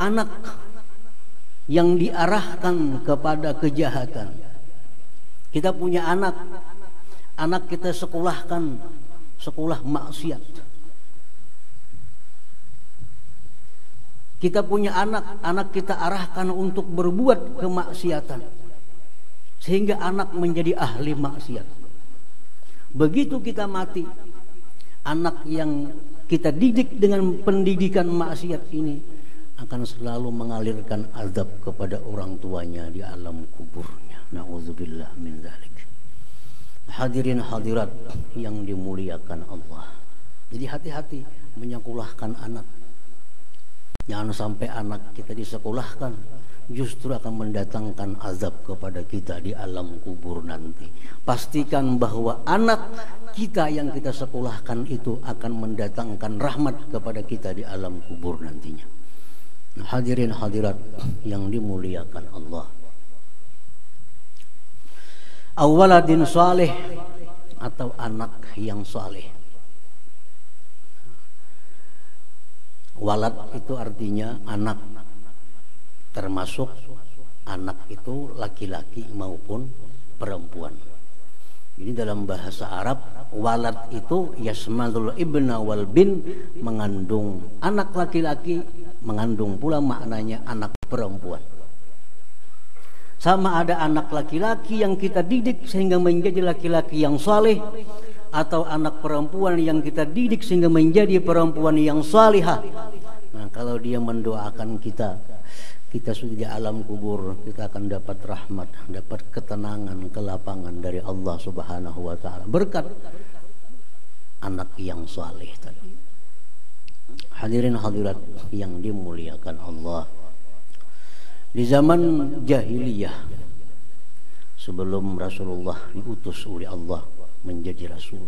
anak yang diarahkan kepada kejahatan. Kita punya anak kita sekolahkan sekolah maksiat. Kita punya anak kita arahkan untuk berbuat kemaksiatan, sehingga anak menjadi ahli maksiat. Begitu kita mati, anak yang kita didik dengan pendidikan maksiat ini akan selalu mengalirkan azab kepada orang tuanya di alam kuburnya. Na'udzubillah min dzalik. Hadirin hadirat yang dimuliakan Allah. Jadi hati-hati menyekolahkan anak. Jangan sampai anak kita disekolahkan justru akan mendatangkan azab kepada kita di alam kubur nanti. Pastikan bahwa anak kita yang kita sekolahkan itu akan mendatangkan rahmat kepada kita di alam kubur nantinya. Nah, hadirin hadirat yang dimuliakan Allah. Awaladin saleh atau anak yang saleh. Walad itu artinya anak, termasuk anak itu laki-laki maupun perempuan. Jadi dalam bahasa Arab walad itu yasmalul ibna wal bin, mengandung anak laki-laki, mengandung pula maknanya anak perempuan. Sama ada anak laki-laki yang kita didik sehingga menjadi laki-laki yang saleh, atau anak perempuan yang kita didik sehingga menjadi perempuan yang salihah. Nah, kalau dia mendoakan kita sudah di alam kubur, kita akan dapat rahmat, dapat ketenangan, kelapangan dari Allah Subhanahu wa taala berkat anak yang saleh tadi. Hadirin hadirat yang dimuliakan Allah. Di zaman jahiliyah, sebelum Rasulullah diutus oleh Allah menjadi rasul,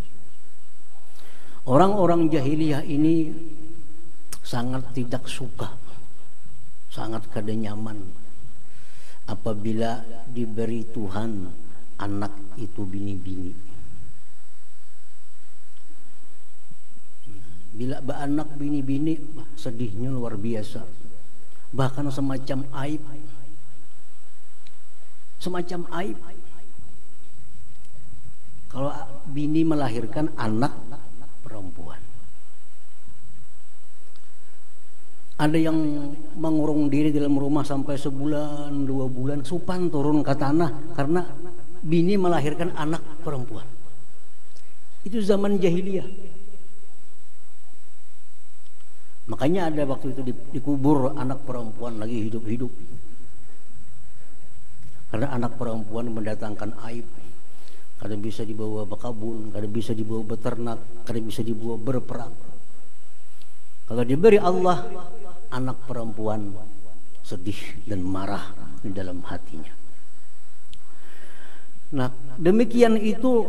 orang-orang jahiliyah ini sangat tidak suka, sangat kada nyaman apabila diberi Tuhan anak itu bini-bini. Bila beranak bini-bini, sedihnya luar biasa, bahkan semacam aib. Kalau bini melahirkan anak perempuan. Ada yang mengurung diri dalam rumah sampai sebulan, 2 bulan, supan turun ke tanah karena bini melahirkan anak perempuan. Itu zaman jahiliyah. Makanya ada waktu itu dikubur anak perempuan lagi hidup-hidup. Karena anak perempuan mendatangkan aib. Kadang bisa dibawa berkebun, kadang bisa dibawa beternak, kadang bisa dibawa berperang. Kalau diberi Allah anak perempuan, sedih dan marah di dalam hatinya. Nah, demikian itu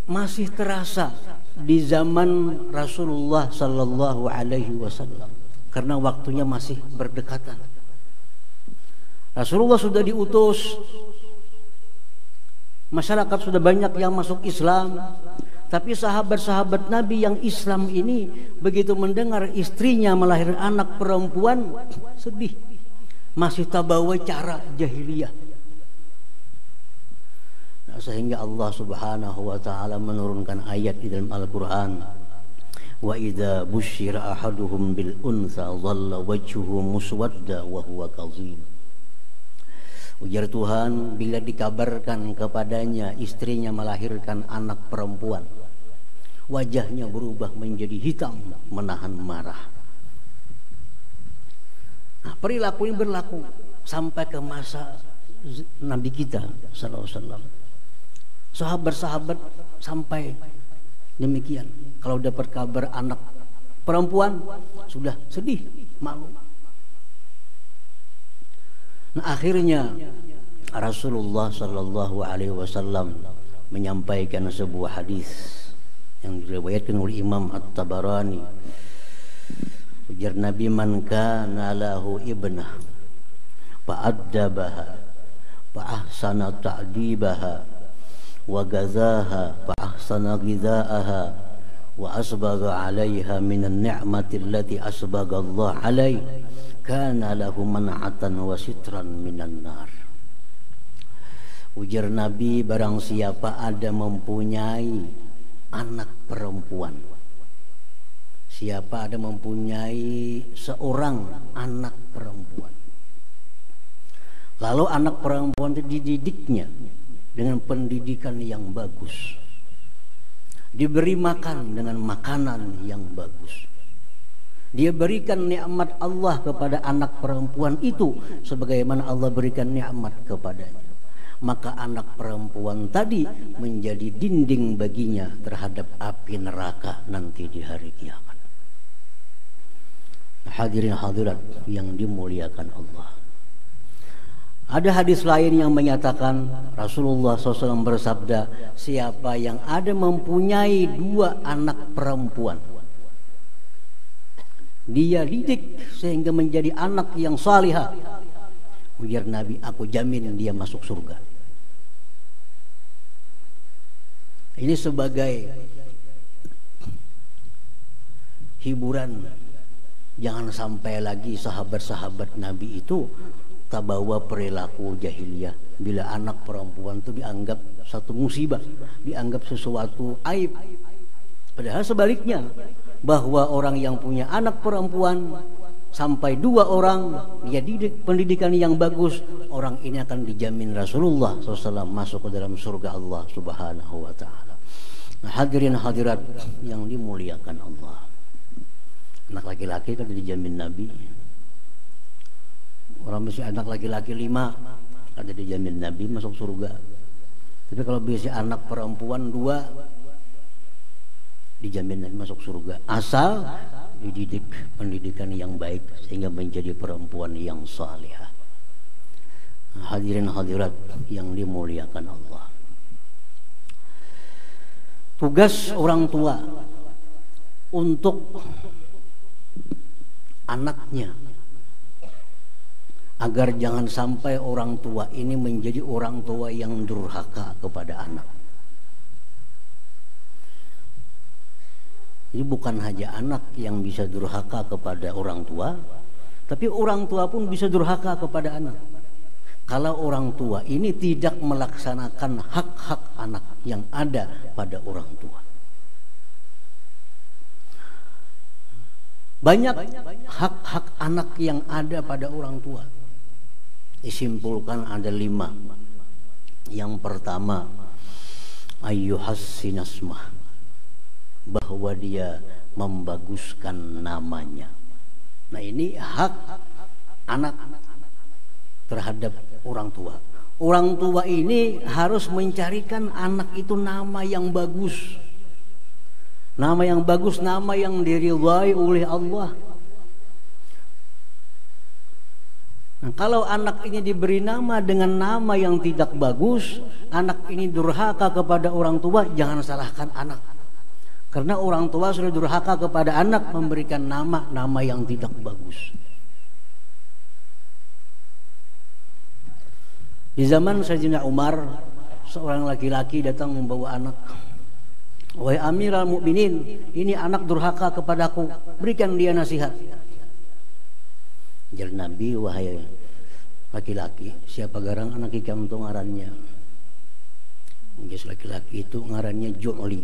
masih terasa di zaman Rasulullah sallallahu alaihi wasallam, karena waktunya masih berdekatan. Rasulullah sudah diutus, masyarakat sudah banyak yang masuk Islam, tapi sahabat-sahabat Nabi yang Islam ini begitu mendengar istrinya melahirkan anak perempuan, sedih, masih tabawa cara jahiliyah. Nah, sehingga Allah Subhanahu wa taala menurunkan ayat di dalam Al-Qur'an, wa idza busyira ahaduhum bil untha dhalla wajhuhu muswadda wa huwa kazim. Ujar Tuhan, bila dikabarkan kepadanya istrinya melahirkan anak perempuan, wajahnya berubah menjadi hitam, menahan marah. Nah, perilaku ini berlaku sampai ke masa Nabi kita sallallahu alaihi wasallam. Sahabat-sahabat sampai demikian. Kalau dapat kabar anak perempuan sudah sedih, malu. Nah, akhirnya Rasulullah sallallahu alaihi wasallam menyampaikan sebuah hadis yang diriwayatkan oleh Imam At-Tabarani. Ujar Nabi, man kana lahu ibnah fa'addabaha fa'ahsana ta'dibaha wa gazaha fa'ahsana ghidaaha wa asbagha 'alaiha minan ni'mati allati asbagha Allah 'alaihi kana lahu man'atan wa sitran minan nar. Ujar Nabi, barang siapa ada mempunyai anak perempuan, siapa ada mempunyai seorang anak perempuan, lalu anak perempuan itu dididiknya dengan pendidikan yang bagus, diberi makan dengan makanan yang bagus, dia berikan nikmat Allah kepada anak perempuan itu sebagaimana Allah berikan nikmat kepadanya, maka anak perempuan tadi menjadi dinding baginya terhadap api neraka nanti di hari kiamat. Hadirin hadirat yang dimuliakan Allah. Ada hadis lain yang menyatakan Rasulullah SAW bersabda, siapa yang ada mempunyai 2 anak perempuan, dia didik sehingga menjadi anak yang salihah, ujar Nabi, aku jamin dia masuk surga. Ini sebagai hiburan, jangan sampai lagi sahabat-sahabat Nabi itu tabawa perilaku jahiliyah. Bila anak perempuan itu dianggap satu musibah, dianggap sesuatu aib. Padahal sebaliknya, bahwa orang yang punya anak perempuan sampai 2 orang, dia didik pendidikan yang bagus, orang ini akan dijamin Rasulullah SAW masuk ke dalam surga Allah Subhanahu wa ta'ala. Nah, hadirin hadirat yang dimuliakan Allah, anak laki-laki kan dijamin Nabi. Orang bisa anak laki-laki 5 ada dijamin Nabi masuk surga. Tapi kalau bisa anak perempuan 2 dijamin Nabi masuk surga, asal dididik pendidikan yang baik sehingga menjadi perempuan yang salihah. Hadirin hadirat yang dimuliakan Allah. Tugas orang tua untuk anaknya agar jangan sampai orang tua ini menjadi orang tua yang durhaka kepada anak. Jadi bukan hanya anak yang bisa durhaka kepada orang tua, tapi orang tua pun bisa durhaka kepada anak. Kalau orang tua ini tidak melaksanakan hak-hak anak yang ada pada orang tua. Banyak hak-hak anak yang ada pada orang tua. Disimpulkan ada 5. Yang pertama, ayyuhassin asmah, bahwa dia membaguskan namanya. Nah, ini hak anak terhadap orang tua. Orang tua ini harus mencarikan anak itu nama yang bagus. Nama yang bagus, nama yang diridhai oleh Allah. Nah, kalau anak ini diberi nama dengan nama yang tidak bagus, anak ini durhaka kepada orang tua, jangan salahkan anak. Karena orang tua sudah durhaka kepada anak, memberikan nama yang tidak bagus. Di zaman Sayyidina Umar, seorang laki-laki datang membawa anak. Wahai Amirul Mukminin, ini anak durhaka kepadaku, berikan dia nasihat. Jar Nabi, wahai laki-laki, siapa garang anak ikam itu ngarannya? Guys, laki-laki itu ngarannya Ju'li.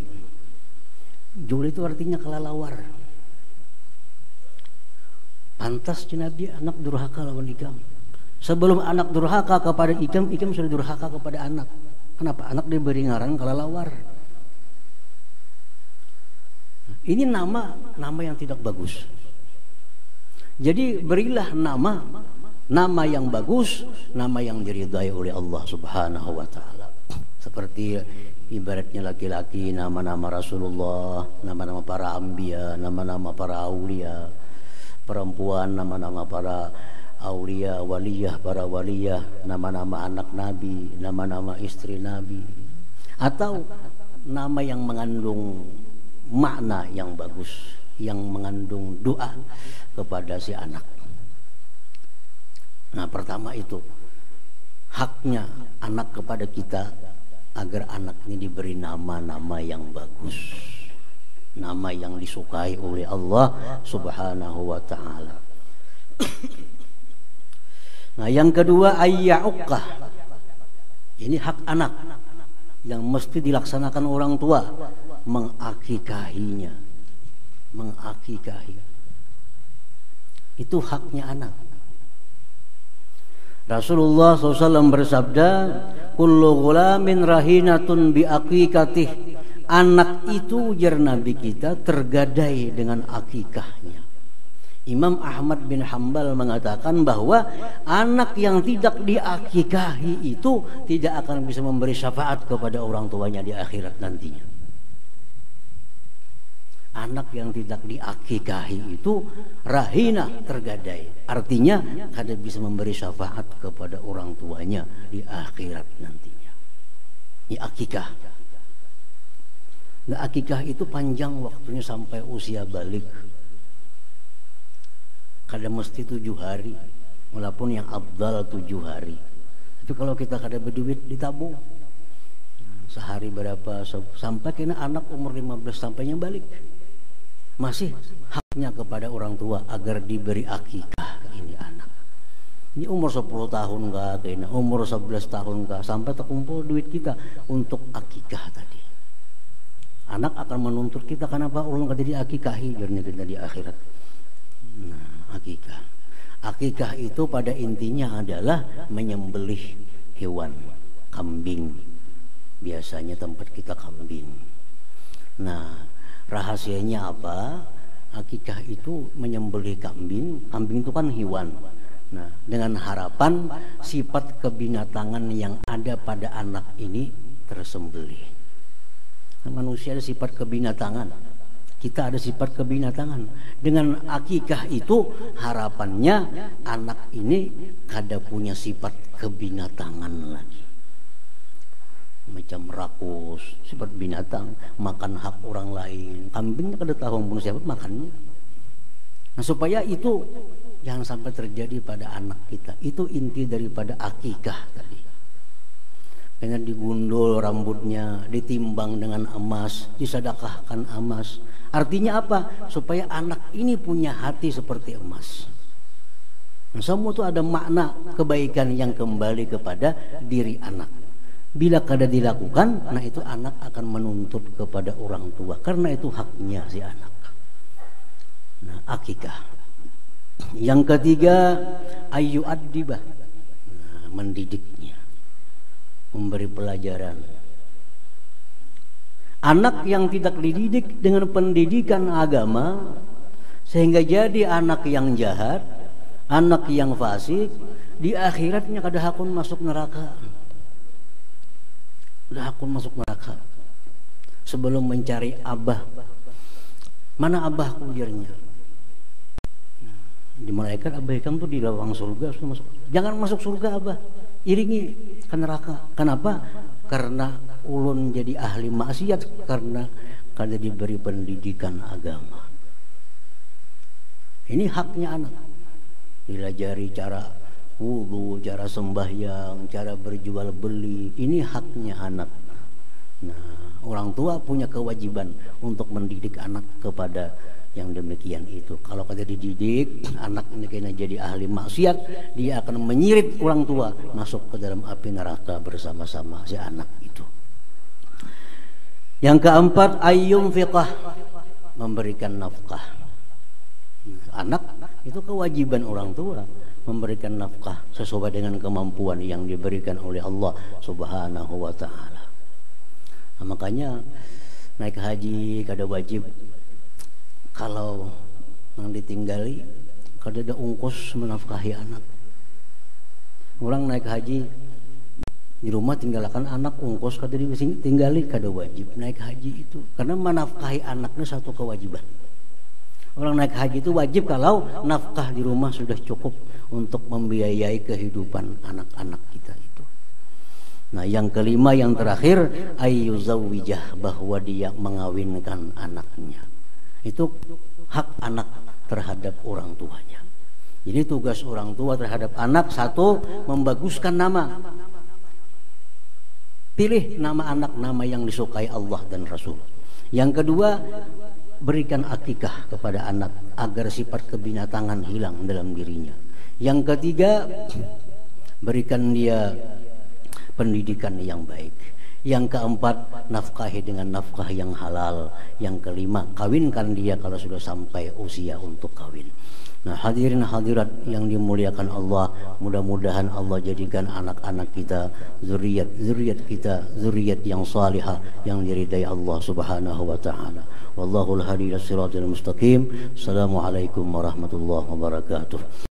Ju'li itu artinya kelelawar. Pantas Nabi anak durhaka lawan ikam. Sebelum anak durhaka kepada ikam, ikam sudah durhaka kepada anak. Kenapa? Anak diberi ngaran kelelawar. Ini nama yang tidak bagus. Jadi berilah nama yang bagus, nama yang diridhai oleh Allah Subhanahu wa ta'ala. Seperti ibaratnya laki-laki nama-nama Rasulullah, nama-nama para anbiya, nama-nama para aulia. Perempuan nama-nama para aulia, waliyah, para waliyah, nama-nama anak Nabi, nama-nama istri Nabi. Atau nama yang mengandung makna yang bagus, yang mengandung doa kepada si anak. Nah, pertama itu haknya anak kepada kita agar anak ini diberi nama-nama yang bagus. nama yang disukai oleh Allah Subhanahu wa taala. Nah, yang kedua ayyauqah. Ini hak anak yang mesti dilaksanakan orang tua, mengakikahinya. Mengakikahi. Itu haknya anak. Rasulullah SAW bersabda, kullu ghulamin rahinatun bi aqiqatih. Anak itu, ujar Nabi kita, tergadai dengan akikahnya. Imam Ahmad bin Hambal mengatakan bahwa anak yang tidak diakikahi itu tidak akan bisa memberi syafaat kepada orang tuanya di akhirat nantinya. Anak yang tidak diakikahi itu rahina, tergadai. Artinya kada bisa memberi syafaat kepada orang tuanya di akhirat nantinya. Ini akikah. Nah, akikah itu panjang waktunya sampai usia balik. Kada mesti 7 hari, walaupun yang abdal 7 hari. Tapi kalau kita kada berduit ditabung. Sehari berapa sampai kena anak umur 15 sampainya balik. Masih haknya kepada orang tua agar diberi akikah ini anak. Ini umur 10 tahun kah, kena umur 11 tahun kah, sampai terkumpul duit kita untuk akikah tadi. Anak akan menuntut kita, kenapa ulun kada diakikahi jarnya kita di akhirat. Nah, akikah. Akikah itu pada intinya adalah menyembelih hewan, kambing. Biasanya tempat kita kambing. Nah, rahasianya apa? Akikah itu menyembelih kambing. Kambing itu kan hewan. Nah, dengan harapan sifat kebinatangan yang ada pada anak ini tersembelih. Manusia ada sifat kebinatangan, kita ada sifat kebinatangan. Dengan akikah itu harapannya anak ini kada punya sifat kebinatangan lagi, macam rakus, sifat binatang, makan hak orang lain. Kambingnya kada tahu pun siapa makannya. Nah, supaya itu jangan sampai terjadi pada anak kita. Itu inti daripada akikah tadi. Karena digundul rambutnya, ditimbang dengan emas, disedekahkan emas. Artinya apa? Supaya anak ini punya hati seperti emas. Nah, semua itu ada makna kebaikan yang kembali kepada diri anak. Bila kada dilakukan, nah itu anak akan menuntut kepada orang tua, karena itu haknya si anak. Nah, akikah. Yang ketiga, ayu addibah. Nah, mendidiknya, memberi pelajaran. Anak yang tidak dididik dengan pendidikan agama sehingga jadi anak yang jahat, anak yang fasik, di akhiratnya kada hakun masuk neraka. Kada hakun masuk neraka. Sebelum mencari abah, mana abahku ujarnya? Di malaikat abah ikam tuh di lawang surga sudah masuk. Jangan masuk surga abah, iringi ke neraka. Kenapa? Karena ulun jadi ahli maksiat karena kada diberi pendidikan agama. Ini haknya anak. Dilajari cara wudu, cara sembahyang, cara berjual beli. Ini haknya anak. Nah, orang tua punya kewajiban untuk mendidik anak kepada yang demikian itu. Kalau kada dididik, anak ini kena jadi ahli maksiat, dia akan menyirit orang tua masuk ke dalam api neraka bersama-sama si anak itu. Yang keempat, ayyum fiqah, memberikan nafkah. Anak itu kewajiban orang tua memberikan nafkah sesuai dengan kemampuan yang diberikan oleh Allah Subhanahu wa taala. Nah, makanya naik haji kada wajib kalau yang ditinggali kada ada ungkos menafkahi anak. Orang naik haji di rumah tinggalkan anak, ungkos kada ditinggali, kada wajib naik haji itu, karena menafkahi anaknya satu kewajiban. Orang naik haji itu wajib kalau nafkah di rumah sudah cukup untuk membiayai kehidupan anak-anak kita itu. Nah, yang kelima, yang terakhir, ayyuzawwijah, bahwa dia mengawinkan anaknya. Itu hak anak terhadap orang tuanya. Jadi tugas orang tua terhadap anak, satu, membaguskan nama. Pilih nama anak, nama yang disukai Allah dan Rasul. Yang kedua, berikan akikah kepada anak agar sifat kebinatangan hilang dalam dirinya. Yang ketiga, berikan dia pendidikan yang baik. Yang keempat, nafkahi dengan nafkah yang halal. Yang kelima, kawinkan dia kalau sudah sampai usia untuk kawin. Nah, hadirin hadirat yang dimuliakan Allah, mudah-mudahan Allah jadikan anak-anak kita, zuriat kita, zuriat yang salihah yang diridai Allah Subhanahu wa taala. Wallahul hadi ila siratal mustaqim. Assalamualaikum warahmatullahi wabarakatuh.